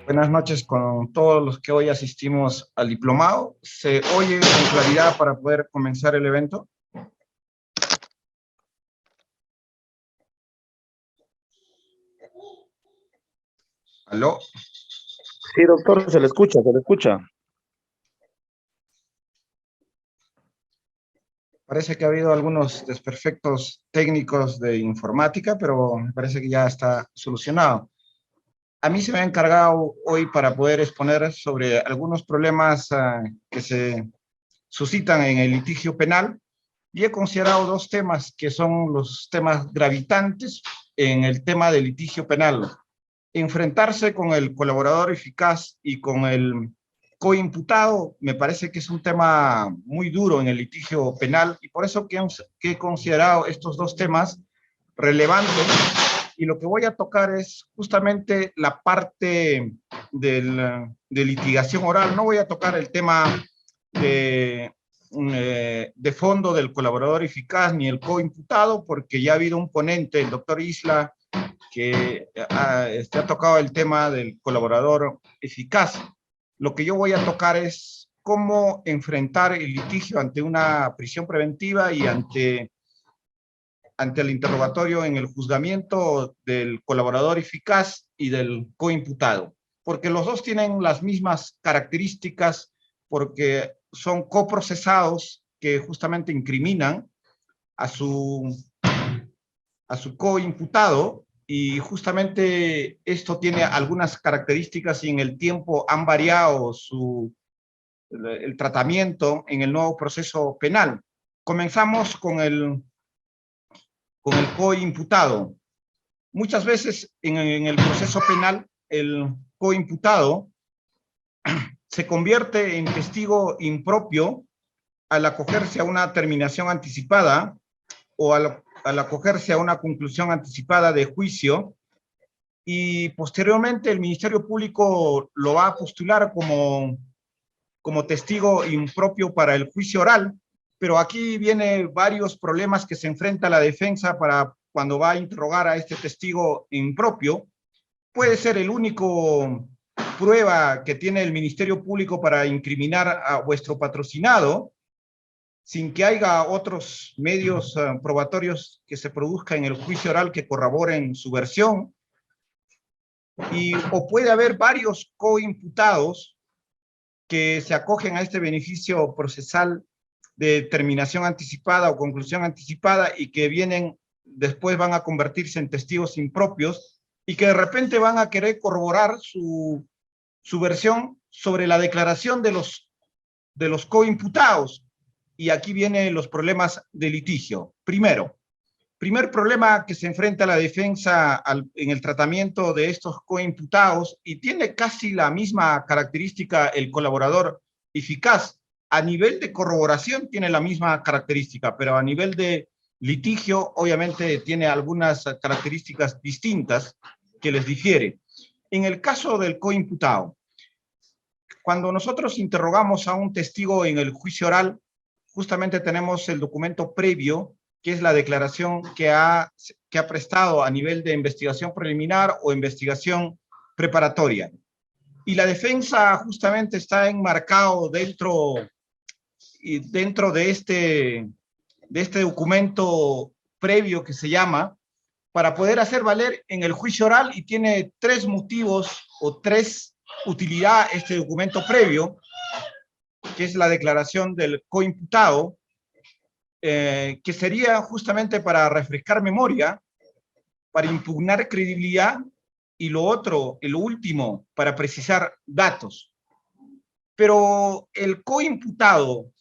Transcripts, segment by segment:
Buenas noches con todos los que hoy asistimos al diplomado. ¿Se oye con claridad para poder comenzar el evento? ¿Aló? Sí, doctor, se le escucha, se le escucha. Parece que ha habido algunos desperfectos técnicos de informática, pero me parece que ya está solucionado. A mí se me ha encargado hoy para poder exponer sobre algunos problemas que se suscitan en el litigio penal y he considerado dos temas que son los temas gravitantes en el tema del litigio penal. Enfrentarse con el colaborador eficaz y con el coimputado me parece que es un tema muy duro en el litigio penal y por eso que he considerado estos dos temas relevantes y lo que voy a tocar es justamente la parte de litigación oral. No voy a tocar el tema de fondo del colaborador eficaz ni el coimputado porque ya ha habido un ponente, el doctor Isla, que ha tocado el tema del colaborador eficaz. Lo que yo voy a tocar es cómo enfrentar el litigio ante una prisión preventiva y ante el interrogatorio en el juzgamiento del colaborador eficaz y del coimputado, porque los dos tienen las mismas características, porque son coprocesados que justamente incriminan a su coimputado y justamente esto tiene algunas características y en el tiempo han variado el tratamiento en el nuevo proceso penal. Comenzamos con el coimputado. Muchas veces en el proceso penal el coimputado se convierte en testigo impropio al acogerse a una terminación anticipada o al acogerse a una conclusión anticipada de juicio y posteriormente el Ministerio Público lo va a postular como testigo impropio para el juicio oral, pero aquí vienen varios problemas que se enfrenta la defensa para cuando va a interrogar a este testigo impropio. Puede ser el único prueba que tiene el Ministerio Público para incriminar a vuestro patrocinado, sin que haya otros medios probatorios que se produzcan en el juicio oral que corroboren su versión. O puede haber varios coimputados que se acogen a este beneficio procesal de terminación anticipada o conclusión anticipada y que después van a convertirse en testigos impropios y que de repente van a querer corroborar su versión sobre la declaración de los coimputados. Y aquí vienen los problemas de litigio. Primer problema que se enfrenta la defensa en el tratamiento de estos coimputados, y tiene casi la misma característica el colaborador eficaz. A nivel de corroboración tiene la misma característica, pero a nivel de litigio obviamente tiene algunas características distintas que les difiere. En el caso del coimputado, cuando nosotros interrogamos a un testigo en el juicio oral, justamente tenemos el documento previo, que es la declaración que ha prestado a nivel de investigación preliminar o investigación preparatoria. Y la defensa justamente está enmarcado dentro de este documento previo que se llama, para poder hacer valer en el juicio oral, y tiene tres motivos o tres utilidades este documento previo, que es la declaración del coimputado, que sería justamente para refrescar memoria, para impugnar credibilidad, y lo último, para precisar datos. Pero el coimputado,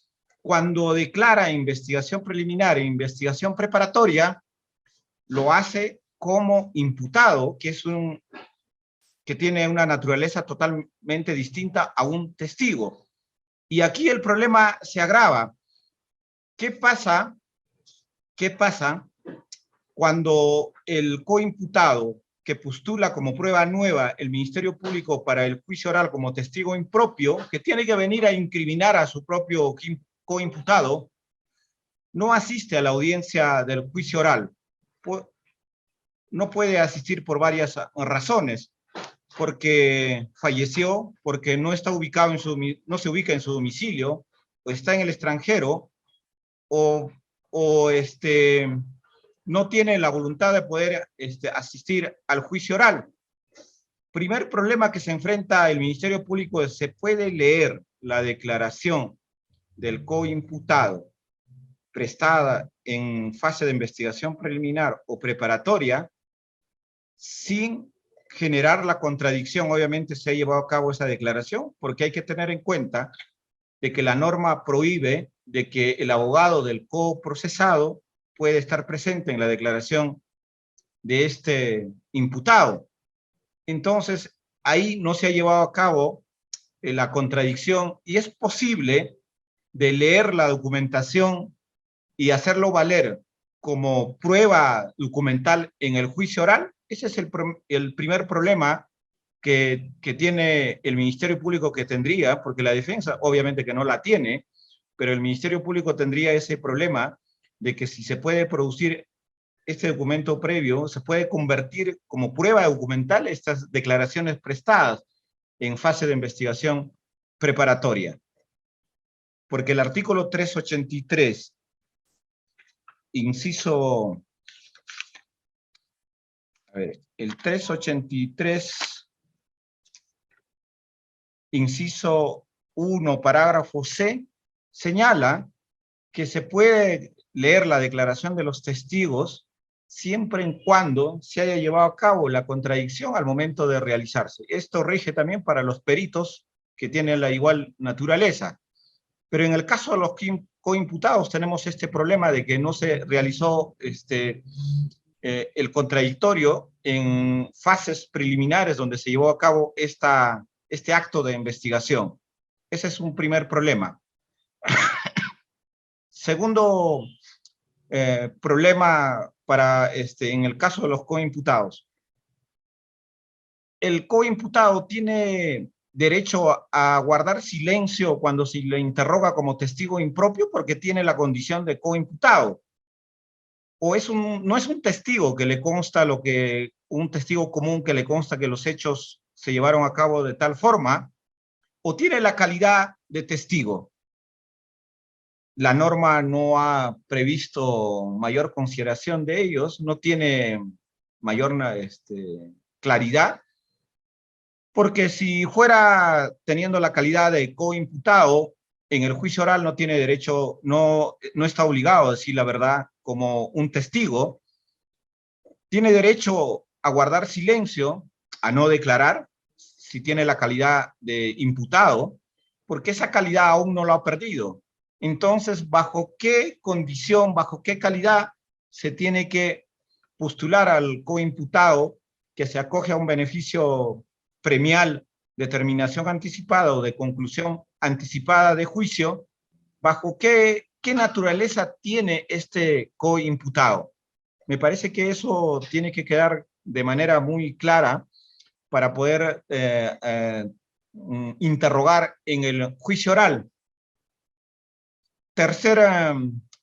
cuando declara investigación preliminar e investigación preparatoria, lo hace como imputado, que tiene una naturaleza totalmente distinta a un testigo. Y aquí el problema se agrava. ¿Qué pasa cuando el coimputado que postula como prueba nueva el Ministerio Público para el juicio oral como testigo impropio, que tiene que venir a incriminar a su propio coimputado, no asiste a la audiencia del juicio oral? No puede asistir por varias razones. porque falleció, porque no está ubicado no se ubica en su domicilio, o está en el extranjero, o no tiene la voluntad de poder asistir al juicio oral. Primer problema que se enfrenta el Ministerio Público es: se puede leer la declaración del coimputado prestada en fase de investigación preliminar o preparatoria sin generar la contradicción. Obviamente se ha llevado a cabo esa declaración, porque hay que tener en cuenta de que la norma prohíbe de que el abogado del coprocesado puede estar presente en la declaración de este imputado. Entonces, ahí no se ha llevado a cabo la contradicción, y es posible de leer la documentación y hacerlo valer como prueba documental en el juicio oral. Ese es el primer problema que tiene el Ministerio Público, que tendría, porque la defensa obviamente que no la tiene, pero el Ministerio Público tendría ese problema de que si se puede producir este documento previo, se puede convertir como prueba documental estas declaraciones prestadas en fase de investigación preparatoria. Porque el artículo 383, inciso, el 383, inciso 1, parágrafo C, señala que se puede leer la declaración de los testigos siempre en cuando se haya llevado a cabo la contradicción al momento de realizarse. Esto rige también para los peritos que tienen la igual naturaleza. Pero en el caso de los coimputados tenemos este problema de que no se realizó el contradictorio en fases preliminares donde se llevó a cabo este acto de investigación. Ese es un primer problema. Segundo problema en el caso de los coimputados. El coimputado tiene derecho a guardar silencio cuando se le interroga como testigo impropio, porque tiene la condición de coimputado. O no es un testigo que le consta un testigo común que le consta que los hechos se llevaron a cabo de tal forma, o tiene la calidad de testigo. La norma no ha previsto mayor consideración de ellos, no tiene mayor claridad, porque si fuera teniendo la calidad de coimputado, en el juicio oral no tiene derecho, no está obligado a decir la verdad como un testigo, tiene derecho a guardar silencio, a no declarar, si tiene la calidad de imputado, porque esa calidad aún no lo ha perdido. Entonces, ¿bajo qué condición, bajo qué calidad se tiene que postular al coimputado que se acoge a un beneficio premial de terminación anticipada o de conclusión anticipada de juicio? ¿Bajo qué naturaleza tiene este coimputado? Me parece que eso tiene que quedar de manera muy clara para poder interrogar en el juicio oral. Tercer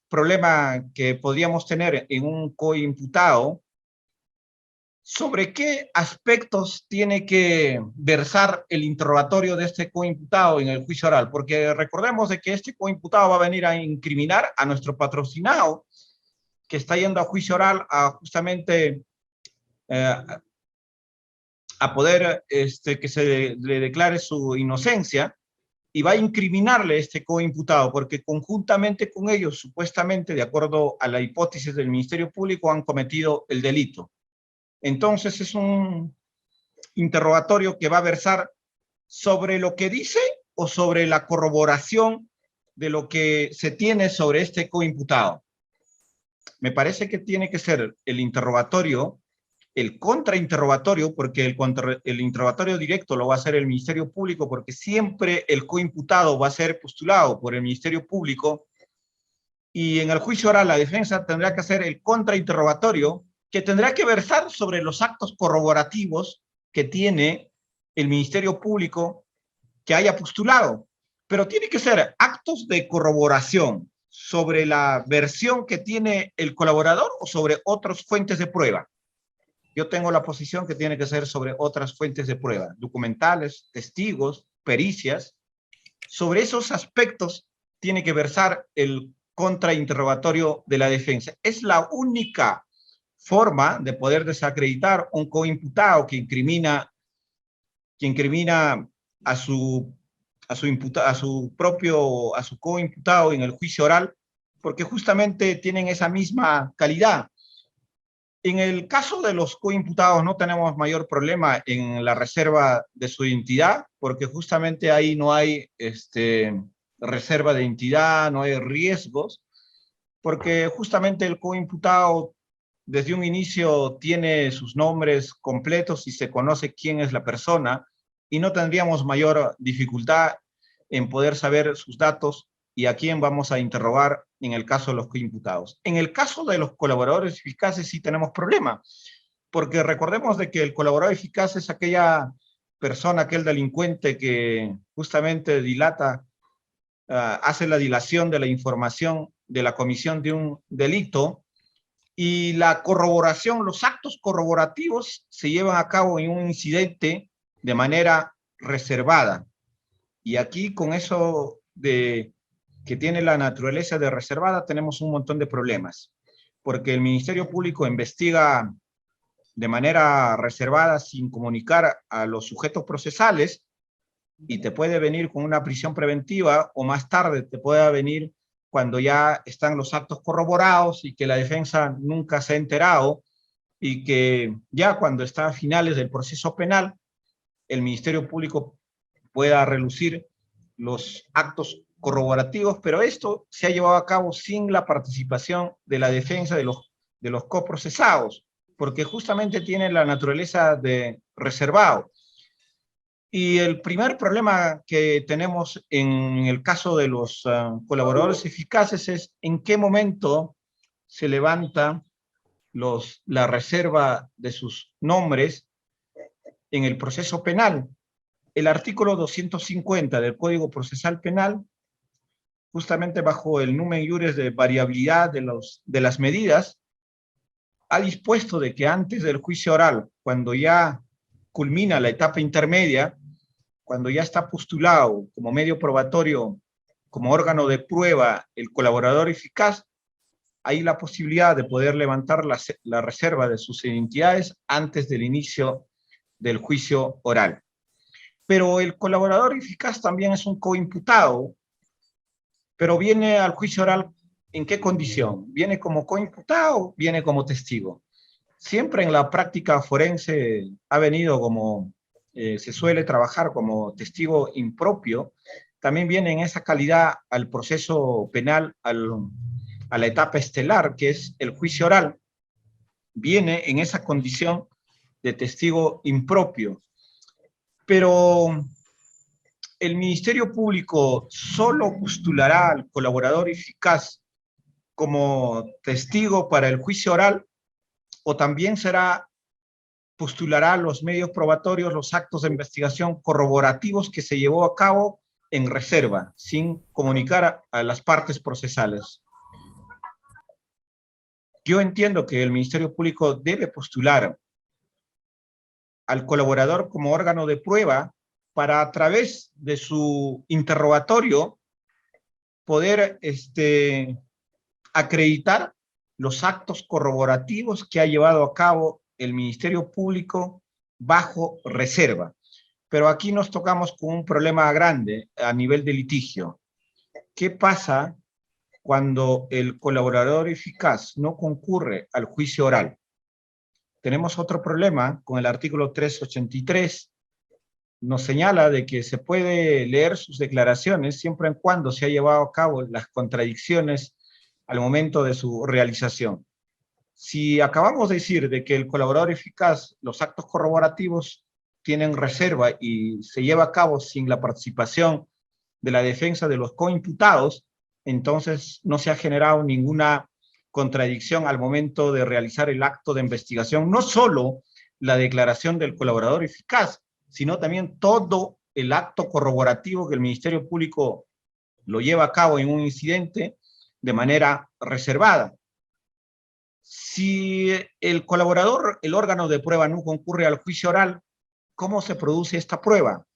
problema que podríamos tener en un coimputado: ¿sobre qué aspectos tiene que versar el interrogatorio de este coimputado en el juicio oral? Porque recordemos de que este coimputado va a venir a incriminar a nuestro patrocinado, que está yendo a juicio oral a justamente a poder que se le declare su inocencia, y va a incriminarle a este coimputado, porque conjuntamente con ellos, supuestamente, de acuerdo a la hipótesis del Ministerio Público, han cometido el delito. Entonces es un interrogatorio que va a versar sobre lo que dice o sobre la corroboración de lo que se tiene sobre este coimputado. Me parece que tiene que ser el interrogatorio, el contrainterrogatorio, porque el interrogatorio directo lo va a hacer el Ministerio Público, porque siempre el coimputado va a ser postulado por el Ministerio Público, y en el juicio oral la defensa tendrá que hacer el contrainterrogatorio, que tendrá que versar sobre los actos corroborativos que tiene el Ministerio Público que haya postulado. Pero tiene que ser actos de corroboración sobre la versión que tiene el colaborador o sobre otras fuentes de prueba. Yo tengo la posición que tiene que ser sobre otras fuentes de prueba, documentales, testigos, pericias. Sobre esos aspectos tiene que versar el contrainterrogatorio de la defensa. Es la única forma de poder desacreditar un coimputado que incrimina a su a su coimputado en el juicio oral, porque justamente tienen esa misma calidad. En el caso de los coimputados no tenemos mayor problema en la reserva de su identidad, porque justamente ahí no hay reserva de identidad, no hay riesgos, porque justamente el coimputado desde un inicio tiene sus nombres completos y se conoce quién es la persona, y no tendríamos mayor dificultad en poder saber sus datos y a quién vamos a interrogar en el caso de los coimputados. En el caso de los colaboradores eficaces sí tenemos problema, porque recordemos de que el colaborador eficaz es aquella persona, aquel delincuente que justamente dilata, hace la dilación de la información de la comisión de un delito, y la corroboración, los actos corroborativos se llevan a cabo en un incidente de manera reservada. Y aquí con eso de que tiene la naturaleza de reservada tenemos un montón de problemas, porque el Ministerio Público investiga de manera reservada sin comunicar a los sujetos procesales, y te puede venir con una prisión preventiva, o más tarde te puede venir cuando ya están los actos corroborados y que la defensa nunca se ha enterado, y que ya cuando está a finales del proceso penal, el Ministerio Público pueda relucir los actos corroborativos, pero esto se ha llevado a cabo sin la participación de la defensa de los coprocesados, porque justamente tiene la naturaleza de reservado. Y el primer problema que tenemos en el caso de los colaboradores eficaces es en qué momento se levanta la reserva de sus nombres en el proceso penal. El artículo 250 del Código Procesal Penal, justamente bajo el numen iuris de variabilidad de las medidas, ha dispuesto de que antes del juicio oral, cuando ya culmina la etapa intermedia, cuando ya está postulado como medio probatorio, como órgano de prueba, el colaborador eficaz, hay la posibilidad de poder levantar la reserva de sus identidades antes del inicio del juicio oral. Pero el colaborador eficaz también es un coimputado, pero viene al juicio oral ¿en qué condición? ¿Viene como coimputado? ¿Viene como testigo? Siempre en la práctica forense ha venido como, se suele trabajar como testigo impropio. También viene en esa calidad al proceso penal, a la etapa estelar, que es el juicio oral. Viene en esa condición de testigo impropio. Pero el Ministerio Público solo postulará al colaborador eficaz como testigo para el juicio oral, o también postulará los medios probatorios, los actos de investigación corroborativos que se llevó a cabo en reserva, sin comunicar a las partes procesales. Yo entiendo que el Ministerio Público debe postular al colaborador como órgano de prueba para, a través de su interrogatorio, poder acreditar los actos corroborativos que ha llevado a cabo el Ministerio Público bajo reserva. Pero aquí nos tocamos con un problema grande a nivel de litigio. ¿Qué pasa cuando el colaborador eficaz no concurre al juicio oral? Tenemos otro problema con el artículo 383. Nos señala de que se puede leer sus declaraciones siempre y cuando se ha llevado a cabo las contradicciones al momento de su realización. Si acabamos de decir de que el colaborador eficaz, los actos corroborativos tienen reserva y se lleva a cabo sin la participación de la defensa de los coimputados, entonces no se ha generado ninguna contradicción al momento de realizar el acto de investigación, no solo la declaración del colaborador eficaz, sino también todo el acto corroborativo que el Ministerio Público lo lleva a cabo en un incidente de manera reservada. Si el colaborador, el órgano de prueba no concurre al juicio oral, ¿cómo se produce esta prueba?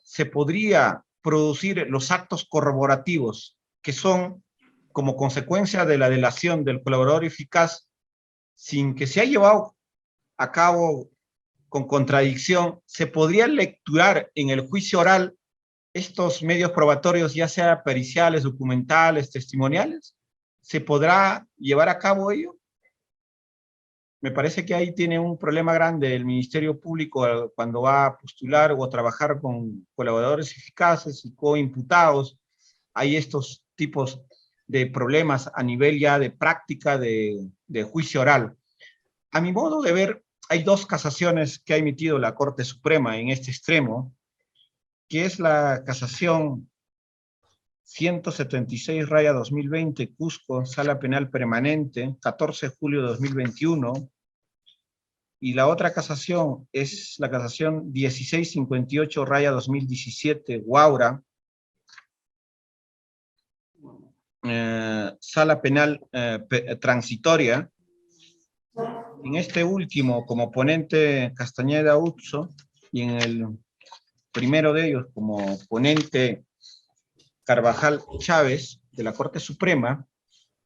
Se podría producir los actos corroborativos, que son como consecuencia de la delación del colaborador eficaz, sin que se haya llevado a cabo con contradicción, se podría lecturar en el juicio oral estos medios probatorios, ya sea periciales, documentales, testimoniales. ¿Se podrá llevar a cabo ello? Me parece que ahí tiene un problema grande el Ministerio Público cuando va a postular o a trabajar con colaboradores eficaces y coimputados. Hay estos tipos de problemas a nivel ya de práctica de juicio oral. A mi modo de ver, hay dos casaciones que ha emitido la Corte Suprema en este extremo, que es la casación 176/2020, Cusco, Sala Penal Permanente, 14 de julio de 2021, y la otra casación es la casación 1658/2017, Huaura, Sala Penal Transitoria. En este último, como ponente Castañeda Uzzo, y en el primero de ellos, como ponente Carvajal Chávez, de la Corte Suprema.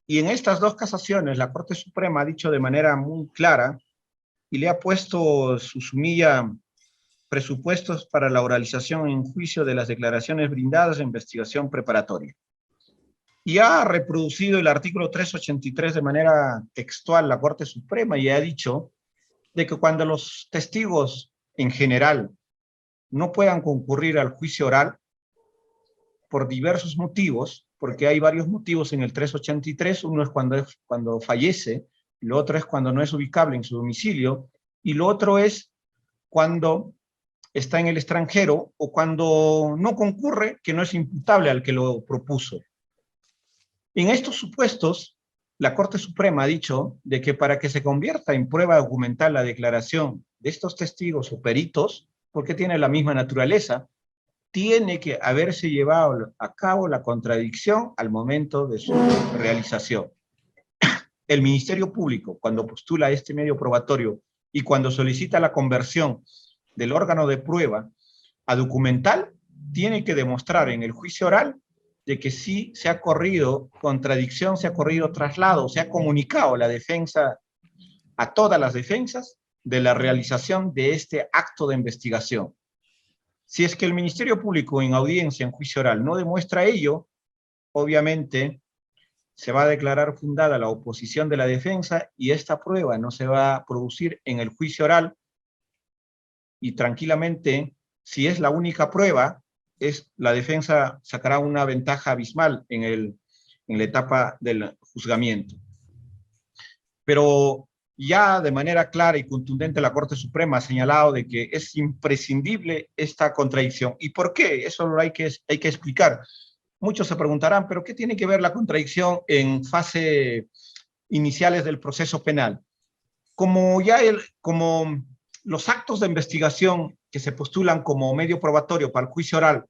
Y en estas dos casaciones, la Corte Suprema ha dicho de manera muy clara y le ha puesto su sumilla presupuestos para la oralización en juicio de las declaraciones brindadas en investigación preparatoria. Y ha reproducido el artículo 383 de manera textual la Corte Suprema y ha dicho de que cuando los testigos en general no puedan concurrir al juicio oral por diversos motivos, porque hay varios motivos en el 383, uno es cuando fallece, lo otro es cuando no es ubicable en su domicilio, y lo otro es cuando está en el extranjero o cuando no concurre, que no es imputable al que lo propuso. En estos supuestos, la Corte Suprema ha dicho de que para que se convierta en prueba documental la declaración de estos testigos o peritos, porque tiene la misma naturaleza, tiene que haberse llevado a cabo la contradicción al momento de su realización. El Ministerio Público, cuando postula este medio probatorio y cuando solicita la conversión del órgano de prueba a documental, tiene que demostrar en el juicio oral de que sí se ha corrido contradicción, se ha corrido traslado, se ha comunicado la defensa a todas las defensas de la realización de este acto de investigación. Si es que el Ministerio Público en audiencia, en juicio oral, no demuestra ello, obviamente se va a declarar fundada la oposición de la defensa y esta prueba no se va a producir en el juicio oral y tranquilamente, si es la única prueba, la defensa sacará una ventaja abismal en la etapa del juzgamiento. Pero ya de manera clara y contundente la Corte Suprema ha señalado de que es imprescindible esta contradicción. ¿Y por qué? Eso lo hay que explicar. Muchos se preguntarán, ¿pero qué tiene que ver la contradicción en fase iniciales del proceso penal? Como los actos de investigación que se postulan como medio probatorio para el juicio oral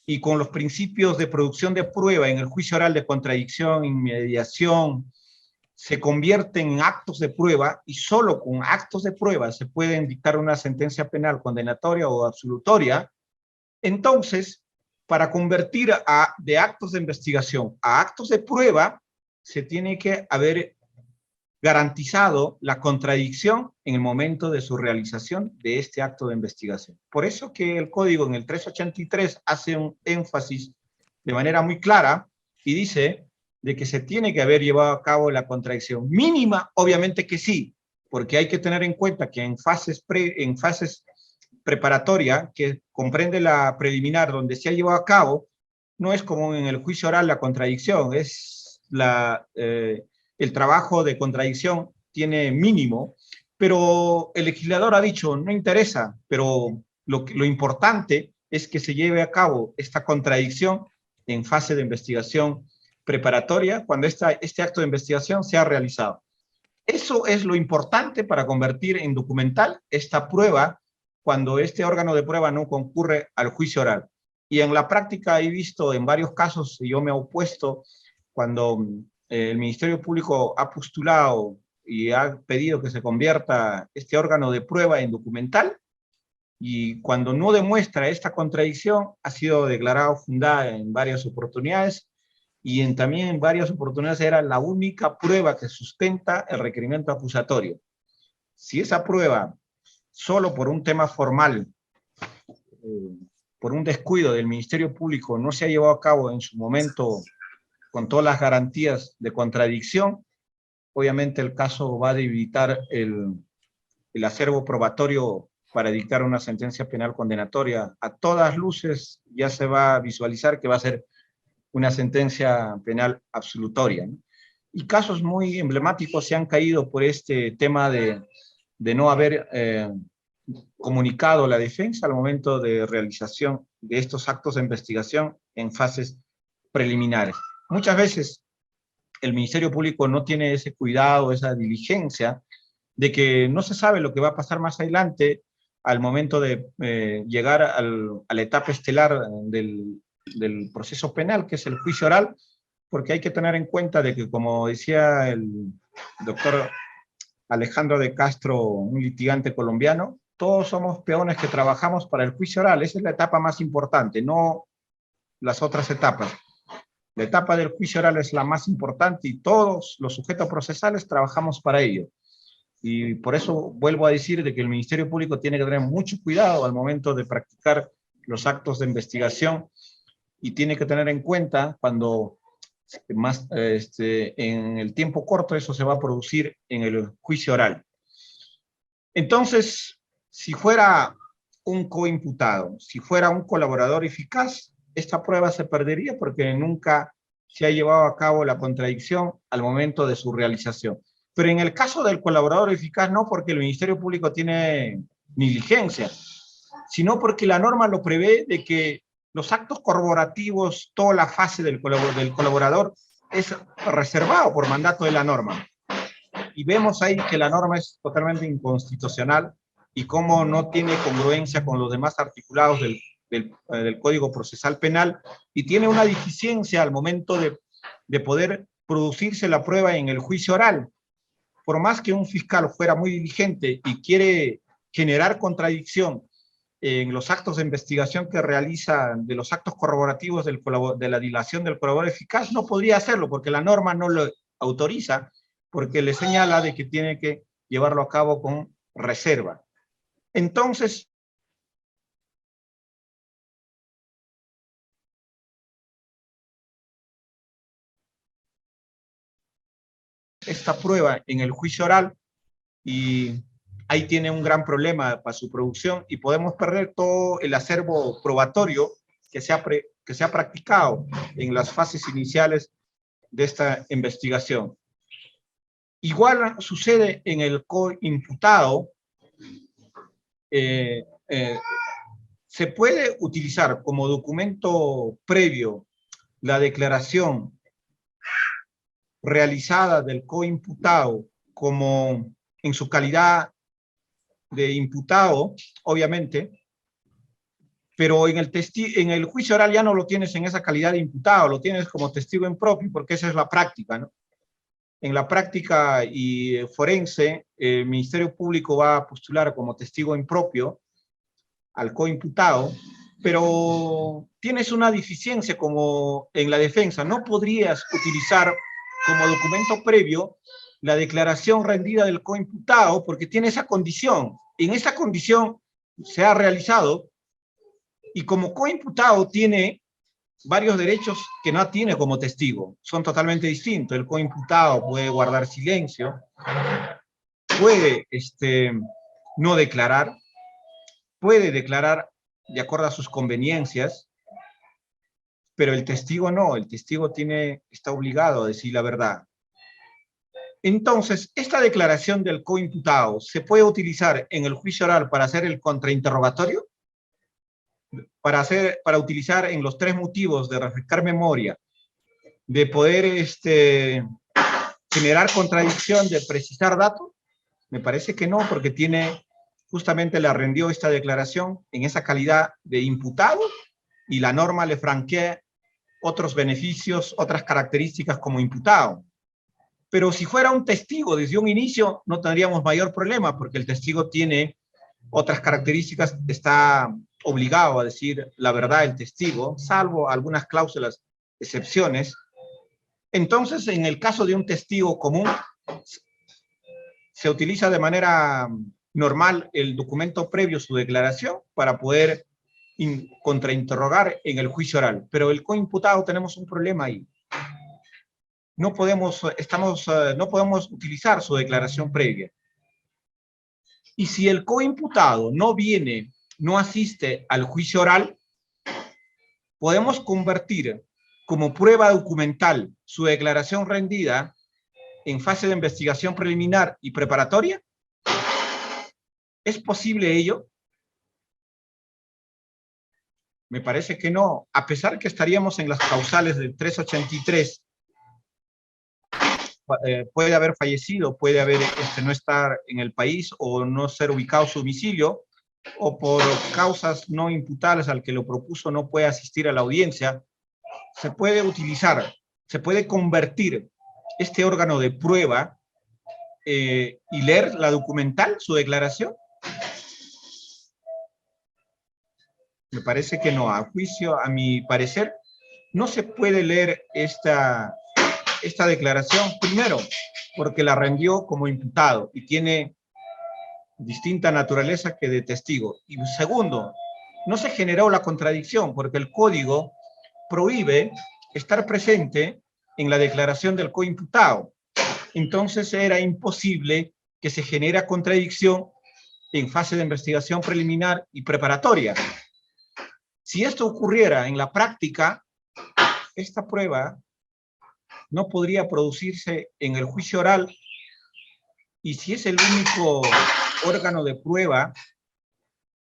y con los principios de producción de prueba en el juicio oral de contradicción, inmediación, se convierten en actos de prueba y solo con actos de prueba se puede dictar una sentencia penal condenatoria o absolutoria. Entonces, para convertir de actos de investigación a actos de prueba, se tiene que haber garantizado la contradicción en el momento de su realización de este acto de investigación. Por eso que el código en el 383 hace un énfasis de manera muy clara y dice de que se tiene que haber llevado a cabo la contradicción mínima, obviamente que sí, porque hay que tener en cuenta que en fases preparatoria, que comprende la preliminar donde se ha llevado a cabo, no es como en el juicio oral la contradicción, es el trabajo de contradicción tiene mínimo, pero el legislador ha dicho, no interesa, pero lo importante es que se lleve a cabo esta contradicción en fase de investigación preparatoria, cuando este acto de investigación se ha realizado. Eso es lo importante para convertir en documental esta prueba cuando este órgano de prueba no concurre al juicio oral. Y en la práctica he visto en varios casos, y yo me he opuesto, cuando el Ministerio Público ha postulado y ha pedido que se convierta este órgano de prueba en documental, y cuando no demuestra esta contradicción, ha sido declarado fundada en varias oportunidades, y también en varias oportunidades era la única prueba que sustenta el requerimiento acusatorio. Si esa prueba, solo por un tema formal, por un descuido del Ministerio Público, no se ha llevado a cabo en su momento con todas las garantías de contradicción, obviamente el caso va a debilitar el acervo probatorio para dictar una sentencia penal condenatoria. A todas luces ya se va a visualizar que va a ser una sentencia penal absolutoria, ¿no? Y casos muy emblemáticos se han caído por este tema de no haber comunicado la defensa al momento de realización de estos actos de investigación en fases preliminares. Muchas veces el Ministerio Público no tiene ese cuidado, esa diligencia, de que no se sabe lo que va a pasar más adelante al momento de llegar a la etapa estelar del proceso penal, que es el juicio oral, porque hay que tener en cuenta de que, como decía el doctor Alejandro de Castro, un litigante colombiano, todos somos peones que trabajamos para el juicio oral. Esa es la etapa más importante, no las otras etapas. La etapa del juicio oral es la más importante y todos los sujetos procesales trabajamos para ello. Y por eso vuelvo a decir de que el Ministerio Público tiene que tener mucho cuidado al momento de practicar los actos de investigación, y tiene que tener en cuenta cuando en el tiempo corto eso se va a producir en el juicio oral. Entonces, si fuera un coimputado, si fuera un colaborador eficaz, esta prueba se perdería porque nunca se ha llevado a cabo la contradicción al momento de su realización. Pero en el caso del colaborador eficaz, no porque el Ministerio Público tiene negligencia, sino porque la norma lo prevé de que los actos corroborativos, toda la fase del colaborador es reservado por mandato de la norma. Y vemos ahí que la norma es totalmente inconstitucional y cómo no tiene congruencia con los demás articulados del Código Procesal Penal, y tiene una deficiencia al momento de poder producirse la prueba en el juicio oral. Por más que un fiscal fuera muy diligente y quiere generar contradicción en los actos de investigación que realiza, de los actos corroborativos de la dilación del colaborador eficaz, no podría hacerlo porque la norma no lo autoriza, porque le señala de que tiene que llevarlo a cabo con reserva. Entonces, esta prueba en el juicio oral, y ahí tiene un gran problema para su producción, y podemos perder todo el acervo probatorio que se ha practicado en las fases iniciales de esta investigación. Igual sucede en el coimputado. Se puede utilizar como documento previo la declaración realizada del coimputado como en su calidad de imputado, obviamente, pero en el juicio oral ya no lo tienes en esa calidad de imputado, lo tienes como testigo en propio, porque esa es la práctica, ¿no? En la práctica y forense, el Ministerio Público va a postular como testigo en propio al coimputado, pero tienes una deficiencia como en la defensa. No podrías utilizar como documento previo la declaración rendida del coimputado porque tiene esa condición. En esa condición se ha realizado, y como coimputado tiene varios derechos que no tiene como testigo. Son totalmente distintos. El coimputado puede guardar silencio, puede no declarar, puede declarar de acuerdo a sus conveniencias, pero el testigo no. El testigo está obligado a decir la verdad. Entonces, esta declaración del coimputado se puede utilizar en el juicio oral para hacer el contrainterrogatorio, para utilizar en los 3 motivos de refrescar memoria, de poder generar contradicción, de precisar datos. Me parece que no, porque justamente le rendió esta declaración en esa calidad de imputado, y la norma le franquea otros beneficios, otras características como imputado. Pero si fuera un testigo desde un inicio, no tendríamos mayor problema, porque el testigo tiene otras características, está obligado a decir la verdad el testigo, salvo algunas cláusulas, excepciones. Entonces, en el caso de un testigo común, se utiliza de manera normal el documento previo, su declaración, para poder contrainterrogar en el juicio oral. Pero el coimputado tenemos un problema ahí. No podemos utilizar su declaración previa. Y si el coimputado no asiste al juicio oral, podemos convertir como prueba documental su declaración rendida en fase de investigación preliminar y preparatoria. ¿Es posible ello? Me parece que no, a pesar que estaríamos en las causales del 383, puede haber fallecido, puede haber no estar en el país o no ser ubicado su domicilio, o por causas no imputables al que lo propuso no puede asistir a la audiencia. Se puede utilizar, se puede convertir este órgano de prueba y leer la documental, su declaración. Me parece que no, a juicio, a mi parecer, no se puede leer esta declaración, primero, porque la rendió como imputado y tiene distinta naturaleza que de testigo. Y segundo, no se generó la contradicción, porque el código prohíbe estar presente en la declaración del coimputado. Entonces era imposible que se genera contradicción en fase de investigación preliminar y preparatoria. Si esto ocurriera en la práctica, esta prueba no podría producirse en el juicio oral, y si es el único órgano de prueba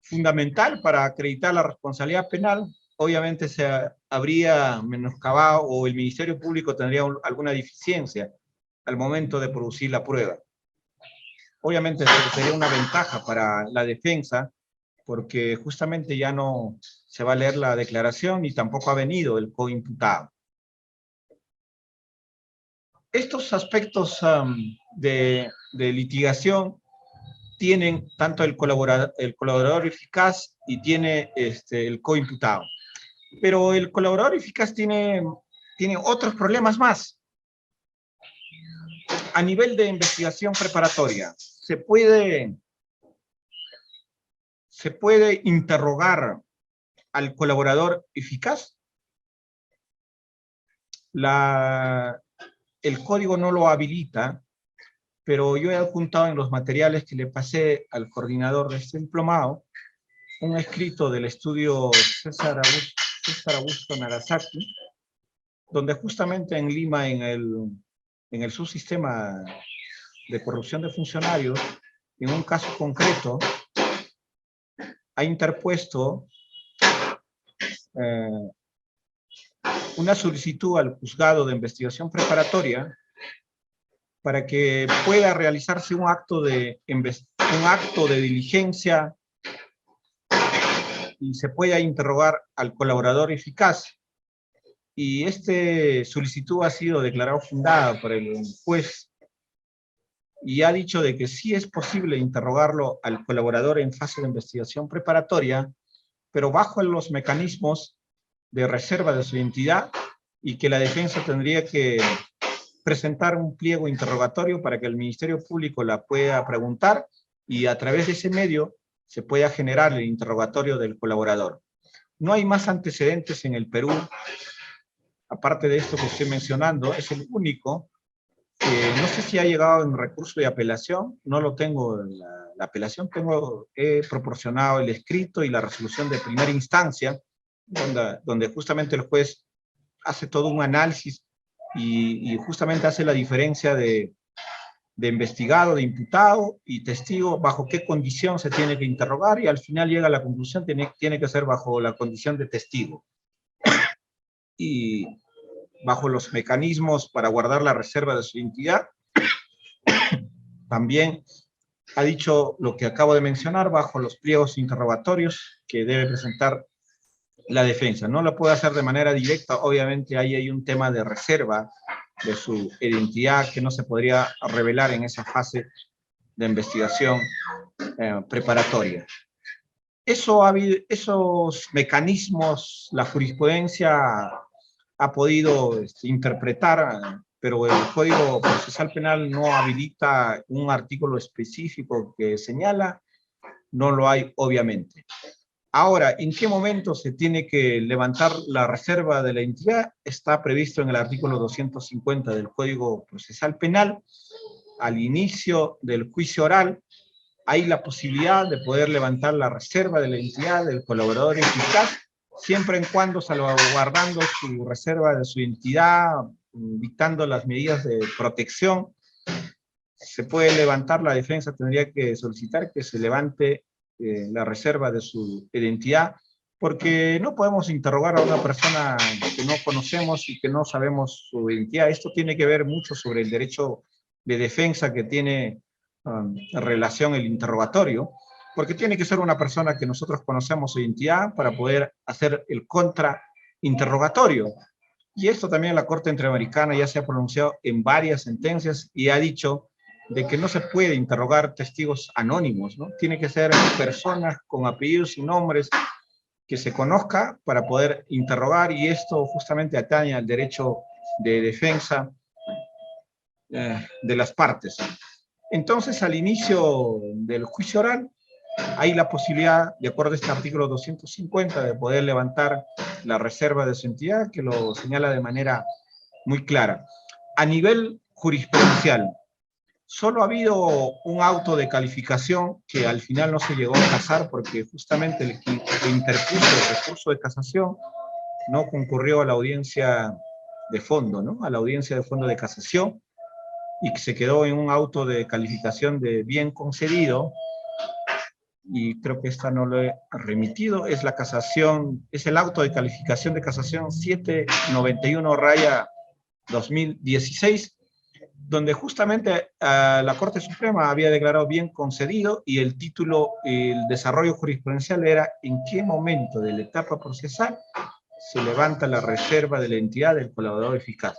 fundamental para acreditar la responsabilidad penal, obviamente se habría menoscabado o el Ministerio Público tendría alguna deficiencia al momento de producir la prueba. Obviamente sería una ventaja para la defensa, porque justamente ya no se va a leer la declaración y tampoco ha venido el coimputado. Estos aspectos de litigación tienen tanto el colaborador eficaz y tiene el coimputado. Pero el colaborador eficaz tiene otros problemas más. A nivel de investigación preparatoria, se puede interrogar al colaborador eficaz. El código no lo habilita, pero yo he apuntado en los materiales que le pasé al coordinador de este diplomado un escrito del estudio César Augusto Nagasaki, donde justamente en Lima, en el subsistema de corrupción de funcionarios, en un caso concreto, ha interpuesto una solicitud al juzgado de investigación preparatoria para que pueda realizarse un acto de diligencia y se pueda interrogar al colaborador eficaz. Y solicitud ha sido declarado fundada por el juez y ha dicho de que sí es posible interrogarlo al colaborador en fase de investigación preparatoria, pero bajo los mecanismos de reserva de su identidad, y que la defensa tendría que presentar un pliego interrogatorio para que el Ministerio Público la pueda preguntar y a través de ese medio se pueda generar el interrogatorio del colaborador. No hay más antecedentes en el Perú, aparte de esto que estoy mencionando, es el único. No sé si ha llegado en recurso de apelación, no lo tengo en la apelación, he proporcionado el escrito y la resolución de primera instancia, donde justamente el juez hace todo un análisis y justamente hace la diferencia de investigado, de imputado y testigo, bajo qué condición se tiene que interrogar, y al final llega a la conclusión, tiene que ser bajo la condición de testigo. Y bajo los mecanismos para guardar la reserva de su identidad, también ha dicho lo que acabo de mencionar, bajo los pliegos interrogatorios que debe presentar la defensa. No lo puede hacer de manera directa, obviamente ahí hay un tema de reserva de su identidad que no se podría revelar en esa fase de investigación preparatoria. Esos mecanismos la jurisprudencia ha podido interpretar, pero el Código Procesal Penal no habilita un artículo específico que señala, no lo hay obviamente. Ahora, ¿en qué momento se tiene que levantar la reserva de la identidad? Está previsto en el artículo 250 del Código Procesal Penal. Al inicio del juicio oral, hay la posibilidad de poder levantar la reserva de la identidad del colaborador eficaz, siempre en cuando salvaguardando su reserva de su identidad, dictando las medidas de protección. Se puede levantar, la defensa tendría que solicitar que se levante la reserva de su identidad, porque no podemos interrogar a una persona que no conocemos y que no sabemos su identidad. Esto tiene que ver mucho sobre el derecho de defensa que tiene en relación el interrogatorio, porque tiene que ser una persona que nosotros conocemos su identidad para poder hacer el contrainterrogatorio. Y esto también la Corte Interamericana ya se ha pronunciado en varias sentencias y ha dicho de que no se puede interrogar testigos anónimos, ¿no? Tiene que ser personas con apellidos y nombres que se conozca para poder interrogar, y esto justamente atañe al derecho de defensa de las partes. Entonces, al inicio del juicio oral, hay la posibilidad, de acuerdo a este artículo 250, de poder levantar la reserva de su entidad, que lo señala de manera muy clara. A nivel jurisprudencial, solo ha habido un auto de calificación que al final no se llegó a casar porque justamente el que interpuso el recurso de casación no concurrió a la audiencia de fondo, ¿no? A la audiencia de fondo de casación, y que se quedó en un auto de calificación de bien concedido, y creo que esta no lo he remitido, es la casación, es el auto de calificación de casación 791-2016, donde justamente la Corte Suprema había declarado bien concedido, y el título, el desarrollo jurisprudencial era en qué momento de la etapa procesal se levanta la reserva de la entidad del colaborador eficaz.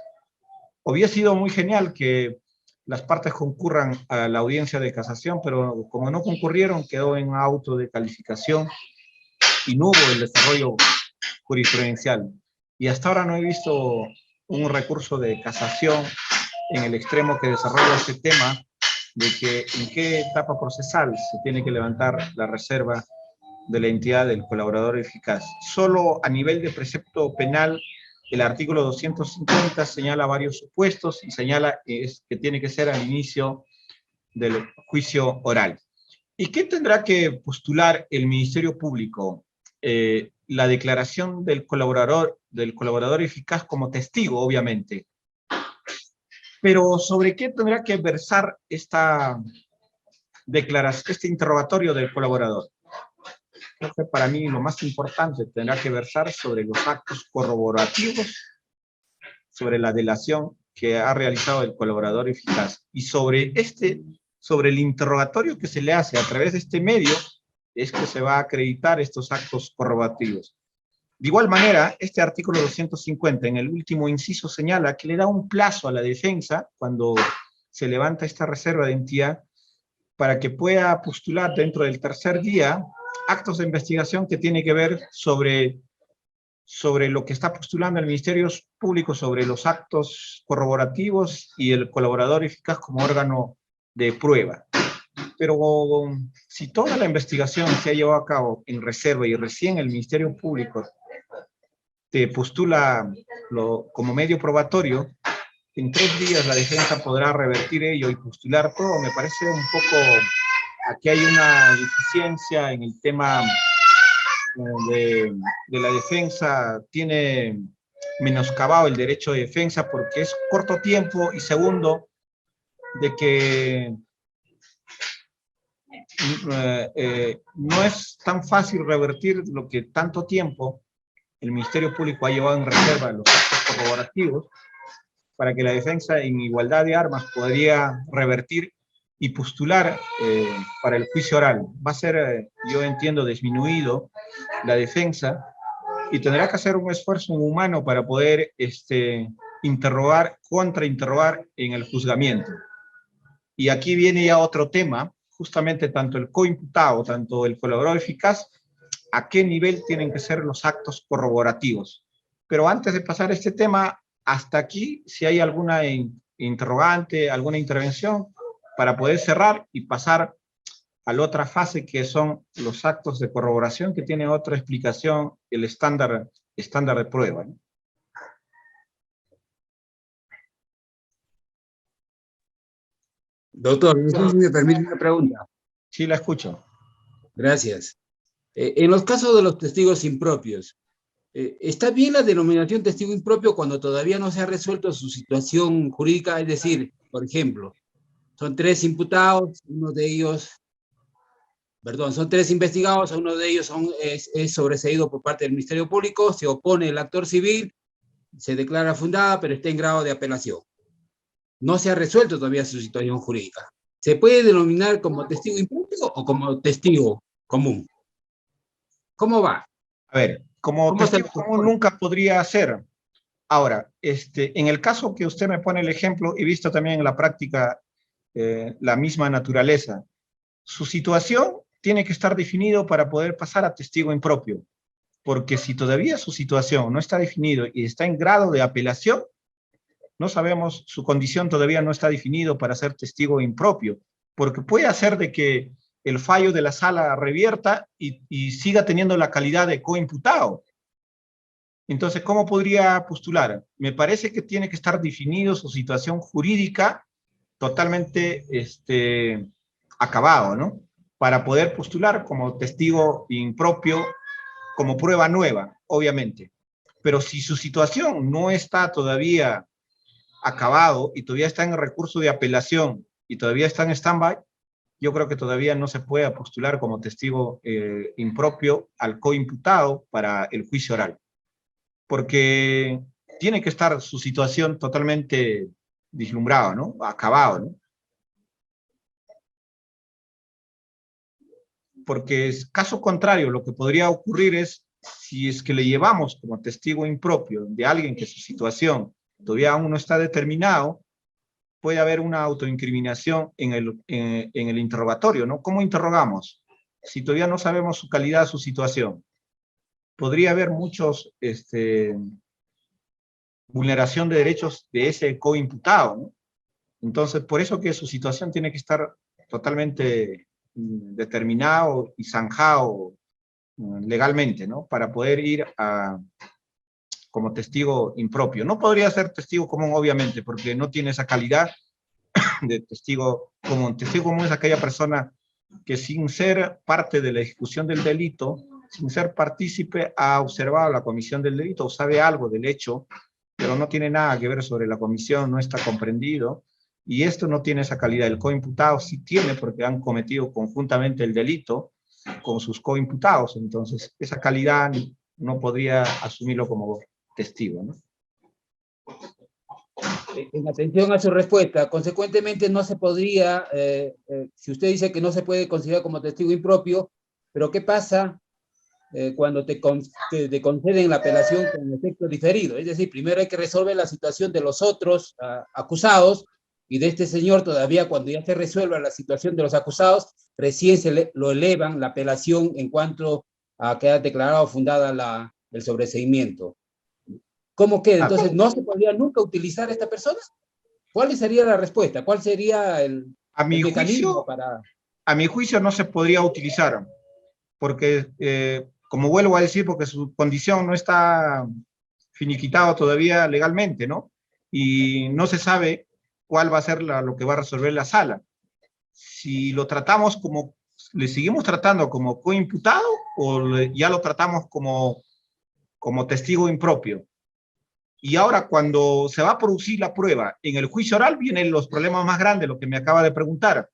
Hubiera sido muy genial que las partes concurran a la audiencia de casación, pero como no concurrieron, quedó en auto de calificación y no hubo el desarrollo jurisprudencial. Y hasta ahora no he visto un recurso de casación en el extremo que desarrolla este tema, de que en qué etapa procesal se tiene que levantar la reserva de la entidad del colaborador eficaz. Solo a nivel de precepto penal, el artículo 250 señala varios supuestos y señala que tiene que ser al inicio del juicio oral. ¿Y qué tendrá que postular el Ministerio Público? La declaración del colaborador eficaz como testigo, obviamente. Pero ¿sobre qué tendrá que versar esta declaración, este interrogatorio del colaborador? Creo que para mí lo más importante tendrá que versar sobre los actos corroborativos, sobre la delación que ha realizado el colaborador eficaz, y sobre el interrogatorio que se le hace a través de este medio, es que se va a acreditar estos actos corroborativos. De igual manera, este artículo 250 en el último inciso señala que le da un plazo a la defensa cuando se levanta esta reserva de identidad para que pueda postular dentro del tercer día actos de investigación que tiene que ver sobre lo que está postulando el Ministerio Público, sobre los actos corroborativos y el colaborador eficaz como órgano de prueba. Pero si toda la investigación se ha llevado a cabo en reserva y recién el Ministerio Público te postula como medio probatorio, en 3 días la defensa podrá revertir ello y postular todo. Me parece un poco, aquí hay una deficiencia en el tema de la defensa, tiene menoscabado el derecho de defensa porque es corto tiempo, y segundo, de que no es tan fácil revertir lo que tanto tiempo el Ministerio Público ha llevado en reserva los actos corroborativos, para que la defensa en igualdad de armas podría revertir y postular para el juicio oral. Va a ser, yo entiendo, disminuido la defensa, y tendrá que hacer un esfuerzo humano para poder interrogar, contrainterrogar en el juzgamiento. Y aquí viene ya otro tema, justamente tanto el coimputado, tanto el colaborador eficaz, a qué nivel tienen que ser los actos corroborativos. Pero antes de pasar a este tema, hasta aquí, si hay alguna interrogante, alguna intervención, para poder cerrar y pasar a la otra fase, que son los actos de corroboración, que tiene otra explicación, el estándar de prueba, ¿no? Doctor, no sé si me permite una pregunta. Sí, la escucho. Gracias. En los casos de los testigos impropios, ¿está bien la denominación testigo impropio cuando todavía no se ha resuelto su situación jurídica? Es decir, por ejemplo, son 3 imputados, uno de ellos, perdón, son 3 investigados, uno de ellos es sobreseído por parte del Ministerio Público, se opone el actor civil, se declara fundada, pero está en grado de apelación. No se ha resuelto todavía su situación jurídica. ¿Se puede denominar como testigo impropio o como testigo común? ¿Cómo va? A ver, como testigo común nunca podría ser. Ahora, en el caso que usted me pone el ejemplo, he visto también en la práctica la misma naturaleza. Su situación tiene que estar definido para poder pasar a testigo impropio, porque si todavía su situación no está definido y está en grado de apelación, no sabemos, su condición todavía no está definido para ser testigo impropio, porque puede hacer de que el fallo de la sala revierta y siga teniendo la calidad de coimputado. Entonces, ¿cómo podría postular? Me parece que tiene que estar definido su situación jurídica totalmente acabado, ¿no? Para poder postular como testigo impropio, como prueba nueva, obviamente. Pero si su situación no está todavía acabado y todavía está en el recurso de apelación y todavía está en stand-by, yo creo que todavía no se puede postular como testigo impropio al coimputado para el juicio oral, porque tiene que estar su situación totalmente vislumbrada, ¿no? Acabado, ¿no? Porque caso contrario, lo que podría ocurrir es, si es que le llevamos como testigo impropio de alguien que su situación todavía aún no está determinado, puede haber una autoincriminación en el interrogatorio, ¿no? ¿Cómo interrogamos? Si todavía no sabemos su calidad, su situación. Podría haber muchos, vulneración de derechos de ese coimputado, ¿no? Entonces, por eso que su situación tiene que estar totalmente determinado y zanjado legalmente, ¿no? Para poder ir como testigo impropio. No podría ser testigo común, obviamente, porque no tiene esa calidad de testigo común. Testigo común es aquella persona que sin ser parte de la ejecución del delito, sin ser partícipe, ha observado la comisión del delito o sabe algo del hecho, pero no tiene nada que ver sobre la comisión, no está comprendido, y esto no tiene esa calidad. El coimputado sí tiene, porque han cometido conjuntamente el delito con sus coimputados, entonces esa calidad no podría asumirlo como testigo, ¿no? En atención a su respuesta, consecuentemente no se podría, si usted dice que no se puede considerar como testigo impropio, pero ¿qué pasa cuando te conceden la apelación con efecto diferido? Es decir, primero hay que resolver la situación de los otros acusados, y de este señor todavía, cuando ya se resuelva la situación de los acusados, recién lo elevan la apelación en cuanto a que ha declarado fundada el sobreseimiento. ¿Cómo queda? Entonces, ¿no se podría nunca utilizar a esta persona? ¿Cuál sería la respuesta? ¿Cuál sería el mecanismo para...? A mi juicio no se podría utilizar, porque, como vuelvo a decir, porque su condición no está finiquitada todavía legalmente, ¿no? Y no se sabe cuál va a ser lo que va a resolver la sala. Si lo tratamos como, le seguimos tratando como coimputado o ya lo tratamos como testigo impropio. Y ahora, cuando se va a producir la prueba en el juicio oral, vienen los problemas más grandes, lo que me acaba de preguntar.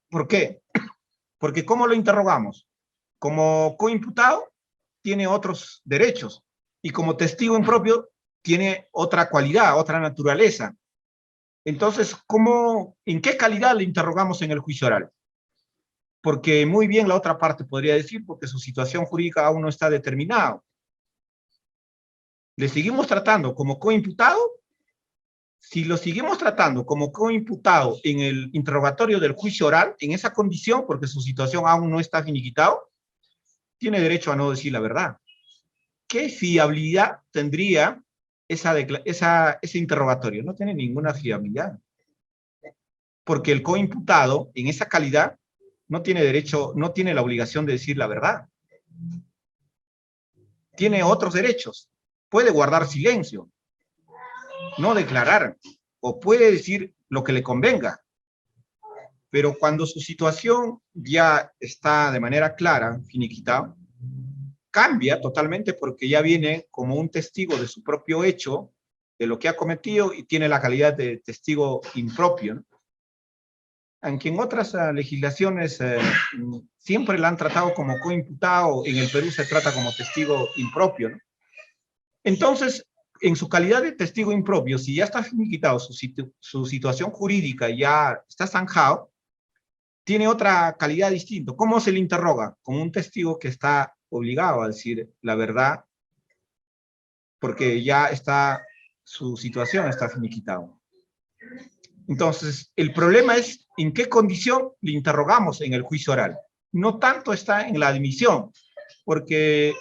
¿Por qué? Porque ¿cómo lo interrogamos? Como coimputado, tiene otros derechos, y como testigo impropio, tiene otra cualidad, otra naturaleza. Entonces, ¿en qué calidad le interrogamos en el juicio oral? Porque muy bien la otra parte podría decir, porque su situación jurídica aún no está determinada. ¿Le seguimos tratando como coimputado? Si lo seguimos tratando como coimputado en el interrogatorio del juicio oral, en esa condición, porque su situación aún no está finiquitado, tiene derecho a no decir la verdad. ¿Qué fiabilidad tendría ese interrogatorio? No tiene ninguna fiabilidad. Porque el coimputado, en esa calidad, no tiene derecho, no tiene la obligación de decir la verdad. Tiene otros derechos. Puede guardar silencio, no declarar, o puede decir lo que le convenga. Pero cuando su situación ya está de manera clara, finiquitada, cambia totalmente porque ya viene como un testigo de su propio hecho, de lo que ha cometido, y tiene la calidad de testigo impropio, ¿no? Aunque en otras legislaciones siempre la han tratado como coimputado, en el Perú se trata como testigo impropio, ¿no? Entonces, en su calidad de testigo impropio, si ya está finiquitado, su situación jurídica ya está zanjado, tiene otra calidad distinta. ¿Cómo se le interroga? Como un testigo que está obligado a decir la verdad, porque ya está, su situación está finiquitada. Entonces, el problema es en qué condición le interrogamos en el juicio oral. No tanto está en la admisión, porque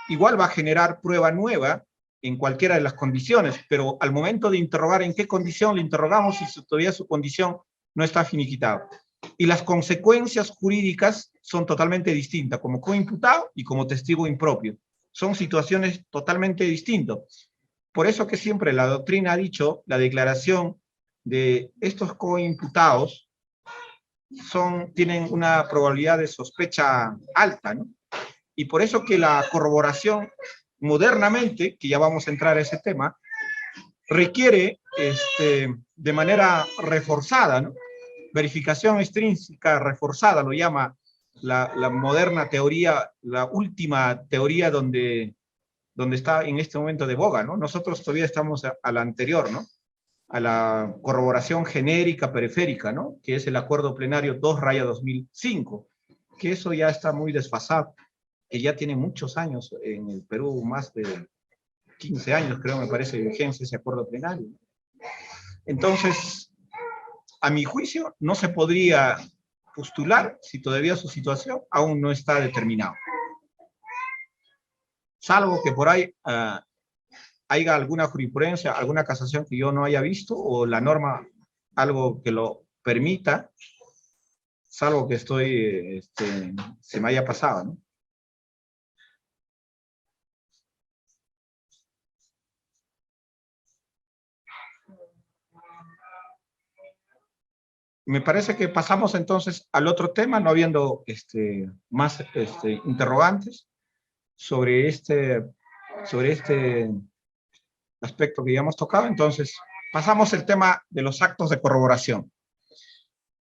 igual va a generar prueba nueva en cualquiera de las condiciones, pero al momento de interrogar en qué condición le interrogamos si todavía su condición no está finiquitada. Y las consecuencias jurídicas son totalmente distintas, como coimputado y como testigo impropio. Son situaciones totalmente distintas. Por eso que siempre la doctrina ha dicho, la declaración de estos coimputados tienen una probabilidad de sospecha alta, ¿no? Y por eso que la corroboración modernamente, que ya vamos a entrar a ese tema, requiere de manera reforzada, ¿no? Verificación extrínseca reforzada, lo llama la moderna teoría, la última teoría donde está en este momento de boga, ¿no? Nosotros todavía estamos a la anterior, ¿no? A la corroboración genérica periférica, ¿no? Que es el acuerdo plenario 2/2005, que eso ya está muy desfasado, que ya tiene muchos años en el Perú, más de 15 años, creo, me parece, de vigencia ese acuerdo plenario. Entonces, a mi juicio, no se podría postular si todavía su situación aún no está determinada. Salvo que por ahí haya alguna jurisprudencia, alguna casación que yo no haya visto, o la norma, algo que lo permita, salvo que se me haya pasado, ¿no? Me parece que pasamos entonces al otro tema, no habiendo más interrogantes sobre este aspecto que ya hemos tocado. Entonces, pasamos al tema de los actos de corroboración.